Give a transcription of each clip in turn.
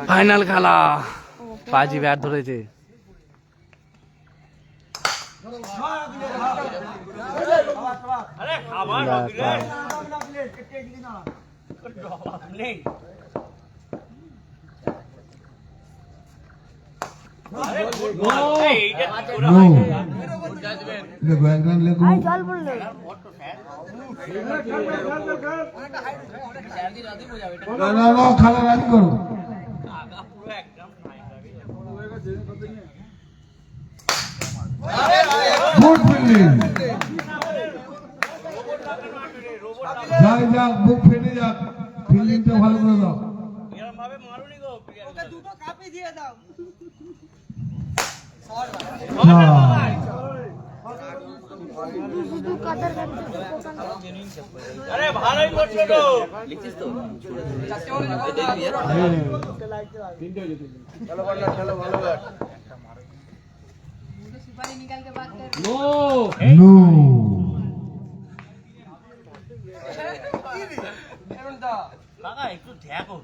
Final খেলা, পাজি bat ধরেছে। খেলা রাজি করো। গুড ফিল্ডিং, যাই যাক, বুক ফেটে যাক, ফিল্ডিংটা ভালো করে দাও। আরে ভালোই করছো তো, লিখছিস তো? চলো বল, চলো ভালো ব্যাট। নো নো, কাকা একটু দেখো।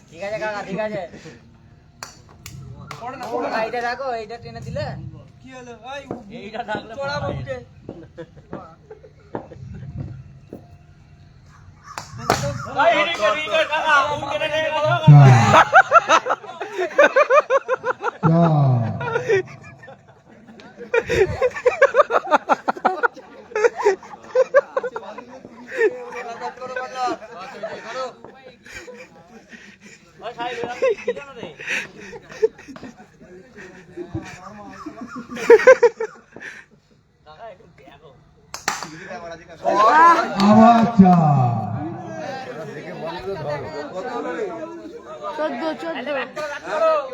ঠিক আছে কাকা, ঠিক আছে। এইটা দেখো, এইটা টেনে দিলে কি হলো? এইটা থাকলে চড়াবো উঠে। ভাই হিডিং কর কাকা, উঠে নে কাকা। ভাই খাই রে, কি জানো রে? কাকা একটু দেখো। আবার চার।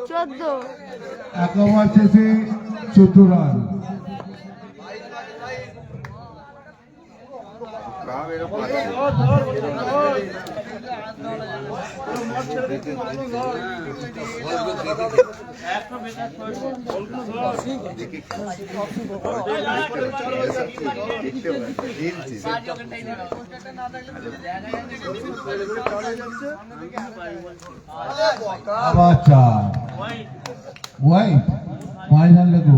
14 এক ওভার শেষে 14 রান। আবার চার। Wide 5 run Lego.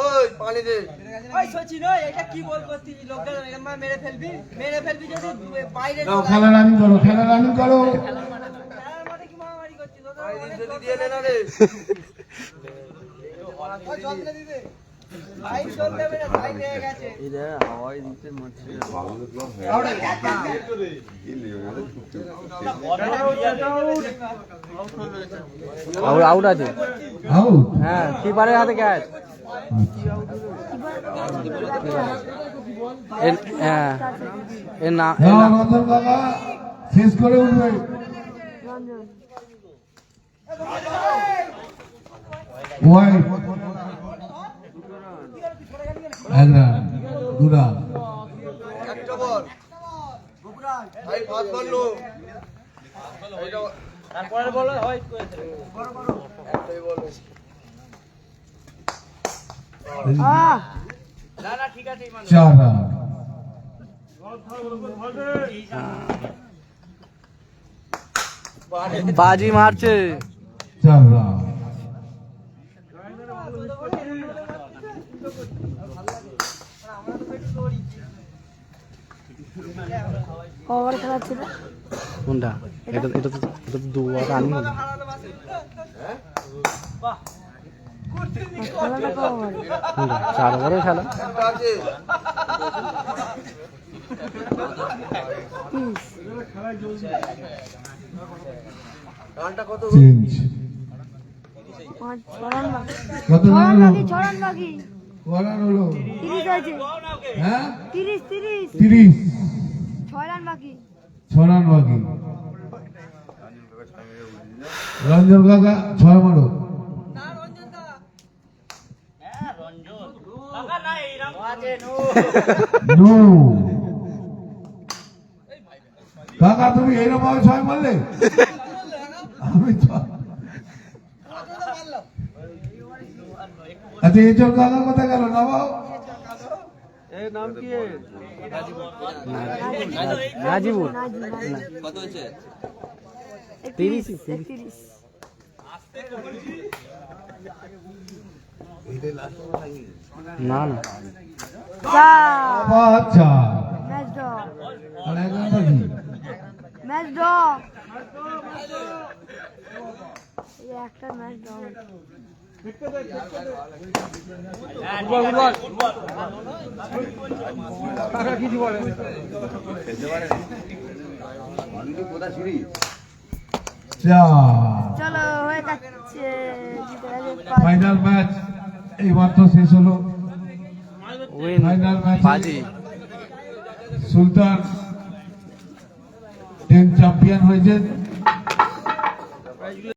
ওই পানি দে। ওই সচিন, ওই এটা কি বল করছিস? লোকজন এরকম মেরে ফেলবি যদি বাইরে খেলা রানিং করো, খেলা রানিং করো। মানে কি মারামারি করছিস? ওই যদি দিয়ে নে না রে। ওই জলটা দিবে। ভাই চলতে হবে না, ভাই হয়ে গেছে। আউট আছে। আউট। হ্যাঁ, কিপারের হাতে ক্যাচ। রঞ্জন কাকা শেষ করে উঠবে। Wide 1 run, 2 run. একটা বল। ভাই ফাস্ট মারলো। তারপরে বলো হয় করেছে। একটাই বল। না না ঠিক আছে ইমান। 4 রান। বাজি মারছে। 4 রান। ওভার খেলা ছিল। কোনটা? এটা তো 2 ওভার রানিং হলো। খেলাটা তো ওভার। কোনটা? 4 ওভারের খেলা। রানটা কত? চেঞ্জ। 6 রান বাকি। কত রান হলো? 6 রান বাকি। কত রান হলো? 30 আছে। হ্যাঁ, 30 30। 6 রান বাকি। 6 রান বাকি। রঞ্জন কাকা 6 মারো। না রঞ্জন দা। হ্যাঁ রঞ্জন। কাকা না এইরাম আছে নো। নো। কাকা তুমি এইরকম ভাবে 6 মারলে? আমি 6 মারলাম। আচ্ছা এই চল কালো কথা গেল নামাও নাজিবুল কত হয়েছে? 31 না না আচ্ছা ম্যাচ ড্র আর এক নাম্বার কি ম্যাচ ড্র এই একটা ম্যাচ ড্র চলো হয়ে যাচ্ছে জিতে গেছে পাঁচ। ফাইনাল ম্যাচ এইমাত্র শেষ হলো উইন ফাইনাল ম্যাচ বাজি সুলতান 10 চ্যাম্পিয়ন হয়েছে